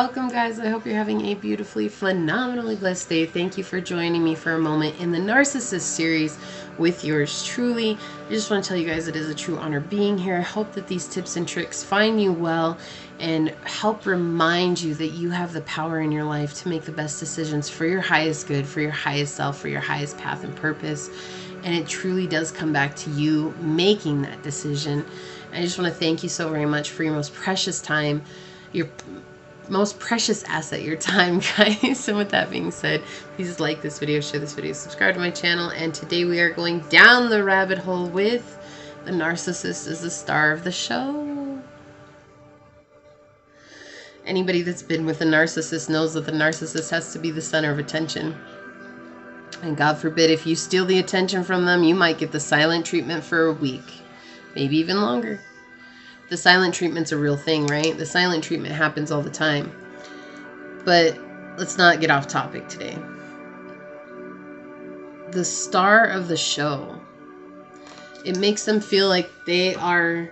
Welcome, guys. I hope you're having a beautifully, phenomenally blessed day. Thank you for joining me for a moment in the Narcissist series with yours truly. I just want to tell you guys it is a true honor being here. I hope that these tips and tricks find you well and help remind you that you have the power in your life to make the best decisions for your highest good, for your highest self, for your highest path and purpose. And it truly does come back to you making that decision. I just want to thank you so very much for your most precious time, your most precious asset, your time, guys. And with that being said, please like this video, share this video, subscribe to my channel. And today we are going down the rabbit hole with the narcissist is the star of the show. Anybody that's been with a narcissist knows that the narcissist has to be the center of attention. And God forbid, if you steal the attention from them, you might get the silent treatment for a week, maybe even longer. The silent treatment's a real thing, right? The silent treatment happens all the time. But let's not get off topic today. The star of the show, it makes them feel like they are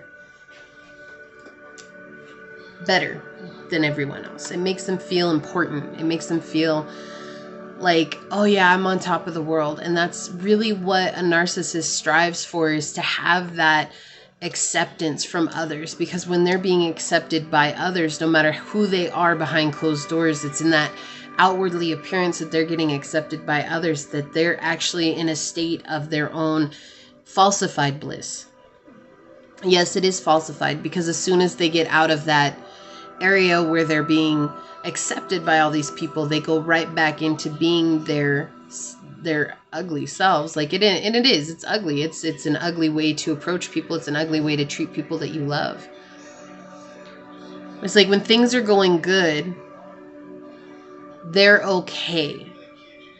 better than everyone else. It makes them feel important. It makes them feel like, oh yeah, I'm on top of the world. And that's really what a narcissist strives for, is to have that acceptance from others, because when they're being accepted by others, no matter who they are behind closed doors, it's in that outwardly appearance that they're getting accepted by others, that they're actually in a state of their own falsified bliss. Yes, it is falsified, because as soon as they get out of that area where they're being accepted by all these people, they go right back into being their ugly selves. Like it's ugly. It's an ugly way to approach people. It's an ugly way to treat people that you love. It's like when things are going good, they're okay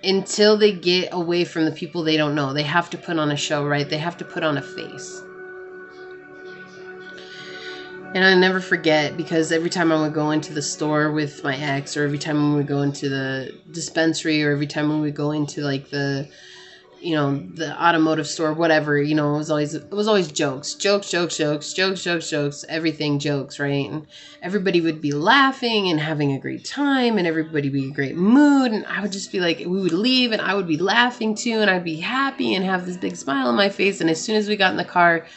until they get away from the people they don't know. They have to put on a show, right? They have to put on a face. And I never forget, because every time I would go into the store with my ex, or every time we would go into the dispensary, or every time we would go into like the automotive store, whatever, it was always jokes, everything jokes, right? And everybody would be laughing and having a great time, and everybody would be in a great mood. And I would just be like, we would leave and I would be laughing too, and I'd be happy and have this big smile on my face. And as soon as we got in the car,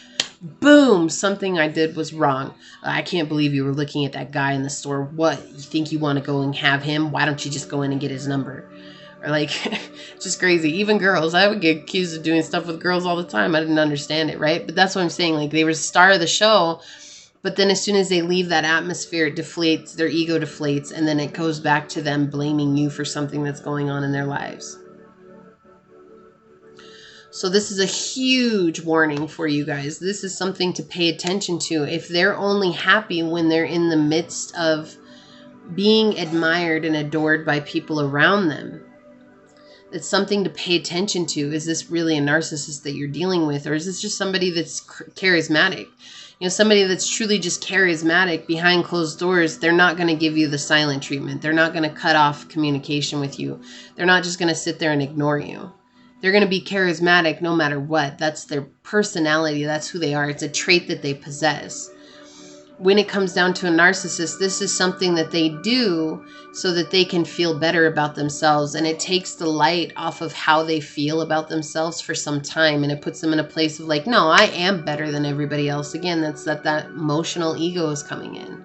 boom, something I did was wrong. I can't believe you were looking at that guy in the store. What, you think you want to go and have him? Why don't you just go in and get his number? Or like, just crazy. Even girls, I would get accused of doing stuff with girls all the time. I didn't understand it, right? But that's what I'm saying. Like, they were the star of the show, but then as soon as they leave that atmosphere, it deflates, their ego deflates, and then it goes back to them blaming you for something that's going on in their lives. So this is a huge warning for you guys. This is something to pay attention to. If they're only happy when they're in the midst of being admired and adored by people around them, it's something to pay attention to. Is this really a narcissist that you're dealing with? Or is this just somebody that's charismatic? Somebody that's truly just charismatic behind closed doors, they're not going to give you the silent treatment. They're not going to cut off communication with you. They're not just going to sit there and ignore you. They're going to be charismatic no matter what. That's their personality. That's who they are. It's a trait that they possess. When it comes down to a narcissist, this is something that they do so that they can feel better about themselves. And it takes the light off of how they feel about themselves for some time. And it puts them in a place of like, no, I am better than everybody else. Again, that's that emotional ego is coming in.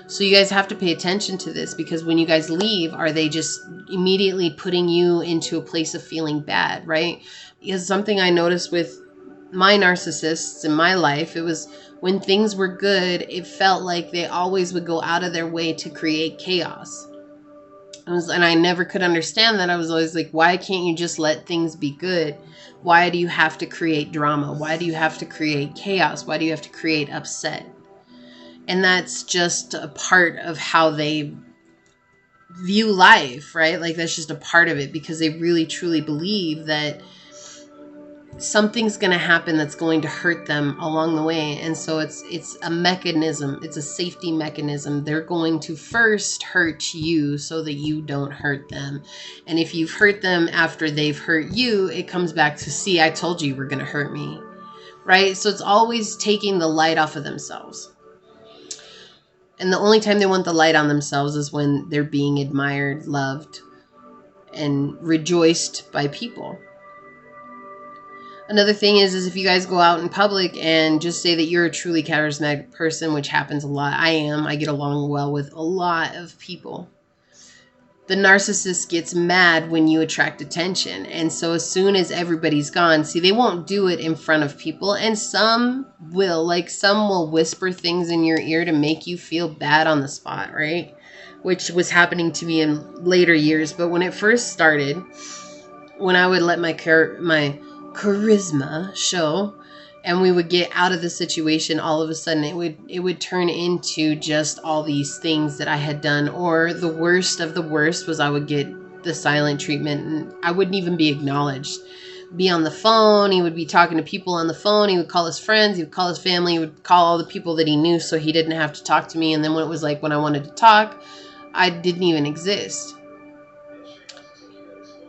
So you guys have to pay attention to this, because when you guys leave, are they just immediately putting you into a place of feeling bad, right? Because something I noticed with my narcissists in my life, it was when things were good, it felt like they always would go out of their way to create chaos. And I never could understand that. I was always like, why can't you just let things be good? Why do you have to create drama? Why do you have to create chaos? Why do you have to create upset? And that's just a part of how they view life, right? Like, that's just a part of it, because they really truly believe that something's going to happen that's going to hurt them along the way. And so it's a mechanism. It's a safety mechanism. They're going to first hurt you so that you don't hurt them. And if you've hurt them after they've hurt you, it comes back to, see, I told you you were going to hurt me, right? So it's always taking the light off of themselves. And the only time they want the light on themselves is when they're being admired, loved, and rejoiced by people. Another thing is if you guys go out in public and just say that you're a truly charismatic person, which happens a lot. I get along well with a lot of people. The narcissist gets mad when you attract attention. And so as soon as everybody's gone, see, they won't do it in front of people. And some will, like some will whisper things in your ear to make you feel bad on the spot, right? Which was happening to me in later years. But when it first started, when I would let my charisma show and we would get out of the situation, all of a sudden it would turn into just all these things that I had done. Or the worst of the worst was I would get the silent treatment and I wouldn't even be acknowledged. Be on the phone, he would be talking to people on the phone, he would call his friends, he would call his family, he would call all the people that he knew so he didn't have to talk to me. And then when it was like when I wanted to talk, I didn't even exist.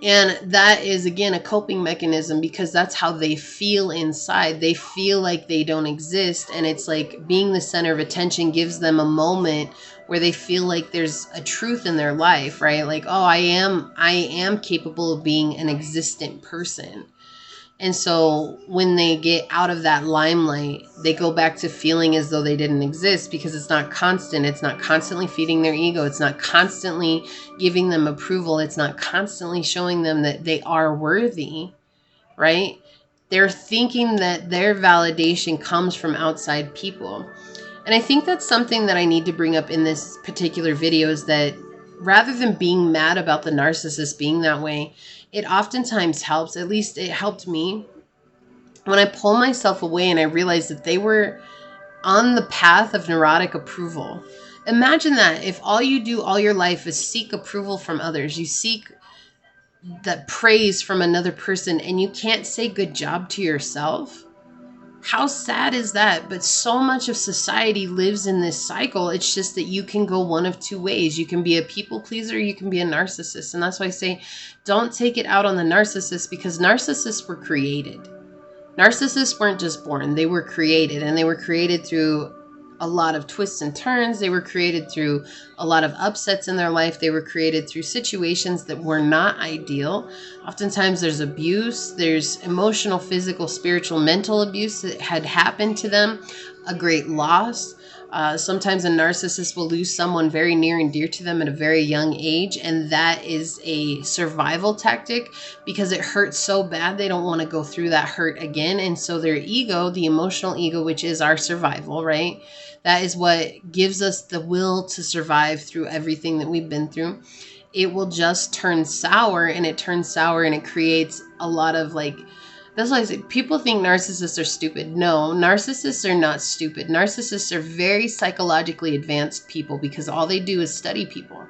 And that is, again, a coping mechanism because that's how they feel inside. They feel like they don't exist. And it's like being the center of attention gives them a moment where they feel like there's a truth in their life, right? Like, oh, I am capable of being an existent person. And so when they get out of that limelight, they go back to feeling as though they didn't exist because it's not constant. It's not constantly feeding their ego. It's not constantly giving them approval. It's not constantly showing them that they are worthy, right? They're thinking that their validation comes from outside people. And I think that's something that I need to bring up in this particular video is that rather than being mad about the narcissist being that way, it oftentimes helps, at least it helped me, when I pull myself away and I realized that they were on the path of neurotic approval. Imagine that if all you do all your life is seek approval from others, you seek that praise from another person and you can't say good job to yourself. How sad is that? But so much of society lives in this cycle. It's just that you can go one of two ways. You can be a people pleaser, you can be a narcissist. And that's why I say, don't take it out on the narcissist because narcissists were created. Narcissists weren't just born, they were created. And they were created through a lot of twists and turns. They were created through a lot of upsets in their life. They were created through situations that were not ideal. Oftentimes there's abuse, there's emotional, physical, spiritual, mental abuse that had happened to them, a great loss. Sometimes a narcissist will lose someone very near and dear to them at a very young age, and that is a survival tactic because it hurts so bad they don't want to go through that hurt again. And so their ego, the emotional ego, which is our survival, right? That is what gives us the will to survive through everything that we've been through. It will just turn sour, and it turns sour and it creates a lot of like, that's why I say people think narcissists are stupid. No, narcissists are not stupid. Narcissists are very psychologically advanced people because all they do is study people.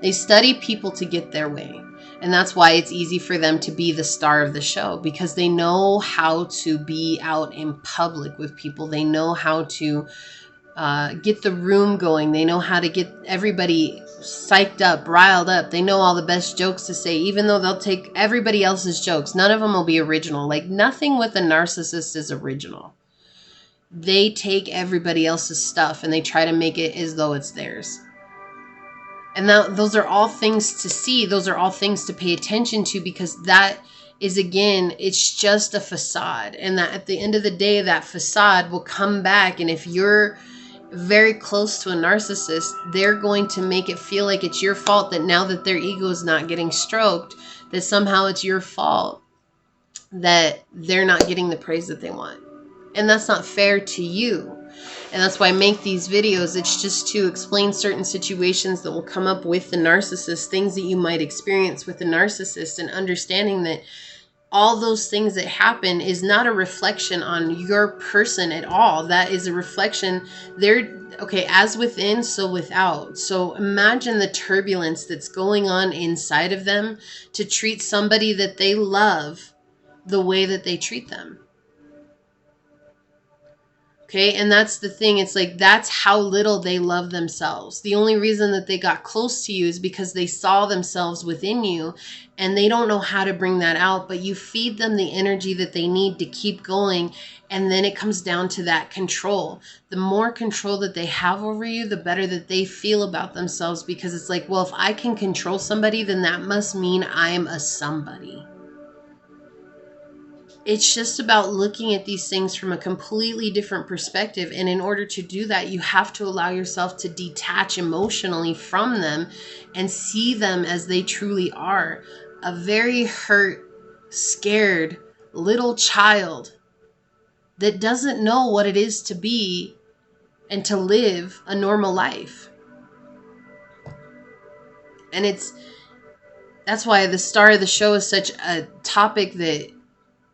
They study people to get their way. And that's why it's easy for them to be the star of the show because they know how to be out in public with people. They know how to get the room going. They know how to get everybody psyched up, riled up. They know all the best jokes to say, even though they'll take everybody else's jokes. None of them will be original. Like nothing with a narcissist is original. They take everybody else's stuff and they try to make it as though it's theirs. And those are all things to see. Those are all things to pay attention to because that is, again, it's just a facade. And that at the end of the day, that facade will come back. And if you're very close to a narcissist, they're going to make it feel like it's your fault that now that their ego is not getting stroked, that somehow it's your fault that they're not getting the praise that they want. And that's not fair to you. And that's why I make these videos. It's just to explain certain situations that will come up with the narcissist, things that you might experience with the narcissist, and understanding that all those things that happen is not a reflection on your person at all. That is a reflection. Okay, as within, so without. So imagine the turbulence that's going on inside of them to treat somebody that they love the way that they treat them. Okay, and that's the thing. It's like that's how little they love themselves. The only reason that they got close to you is because they saw themselves within you and they don't know how to bring that out, but you feed them the energy that they need to keep going And then it comes down to that control. The more control that they have over you, the better that they feel about themselves, because it's like, well, if I can control somebody, then that must mean I'm a somebody. It's just about looking at these things from a completely different perspective. And in order to do that, you have to allow yourself to detach emotionally from them and see them as they truly are. A very hurt, scared little child that doesn't know what it is to be and to live a normal life. And that's why the star of the show is such a topic that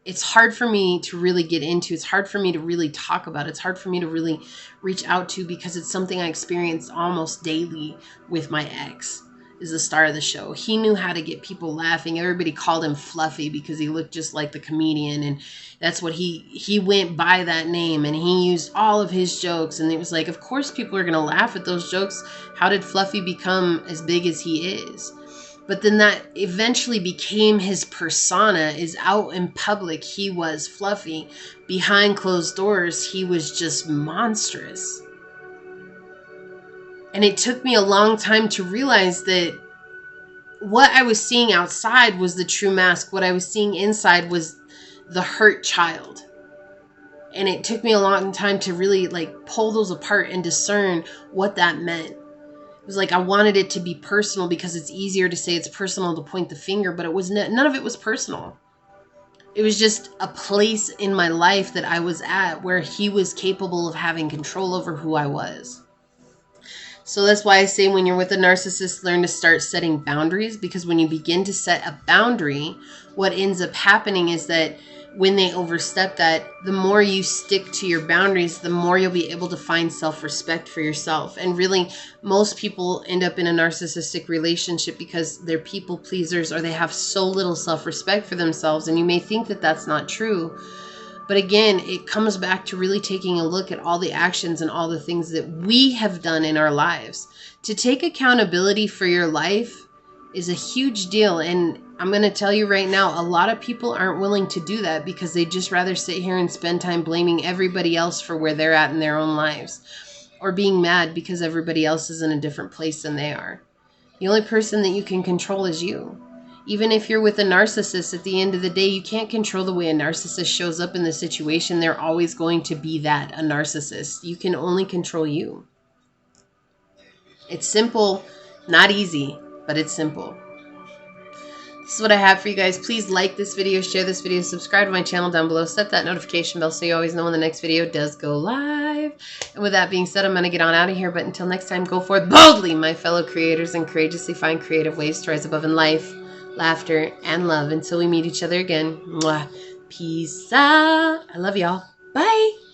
it's hard for me to really get into. It's hard for me to really talk about. It's hard for me to really reach out to, because it's something I experienced almost daily with my ex. Is the star of the show. He knew how to get people laughing. Everybody called him Fluffy because he looked just like the comedian, and that's what he went by that name, and he used all of his jokes, and it was like, of course people are going to laugh at those jokes. How did Fluffy become as big as he is? But then that eventually became his persona. Is out in public, he was Fluffy. Behind closed doors, he was just monstrous. And it took me a long time to realize that what I was seeing outside was the true mask. What I was seeing inside was the hurt child. And it took me a long time to really pull those apart and discern what that meant. It was like I wanted it to be personal because it's easier to say it's personal to point the finger, but it was none of it was personal. It was just a place in my life that I was at where he was capable of having control over who I was. So that's why I say when you're with a narcissist, learn to start setting boundaries, because when you begin to set a boundary, what ends up happening is that when they overstep that, the more you stick to your boundaries, the more you'll be able to find self-respect for yourself. And really, most people end up in a narcissistic relationship because they're people pleasers, or they have so little self-respect for themselves. And you may think that that's not true. But again, it comes back to really taking a look at all the actions and all the things that we have done in our lives. To take accountability for your life is a huge deal. And I'm going to tell you right now, a lot of people aren't willing to do that because they'd just rather sit here and spend time blaming everybody else for where they're at in their own lives, or being mad because everybody else is in a different place than they are. The only person that you can control is you. Even if you're with a narcissist, at the end of the day, you can't control the way a narcissist shows up in the situation. They're always going to be that, a narcissist. You can only control you. It's simple, not easy, but it's simple. This is what I have for you guys. Please like this video, share this video, subscribe to my channel down below, set that notification bell so you always know when the next video does go live. And with that being said, I'm going to get on out of here. But until next time, go forth boldly, my fellow creators, and courageously find creative ways to rise above in life, laughter, and love. Until we meet each other again. Mwah. Peace out. I love y'all. Bye.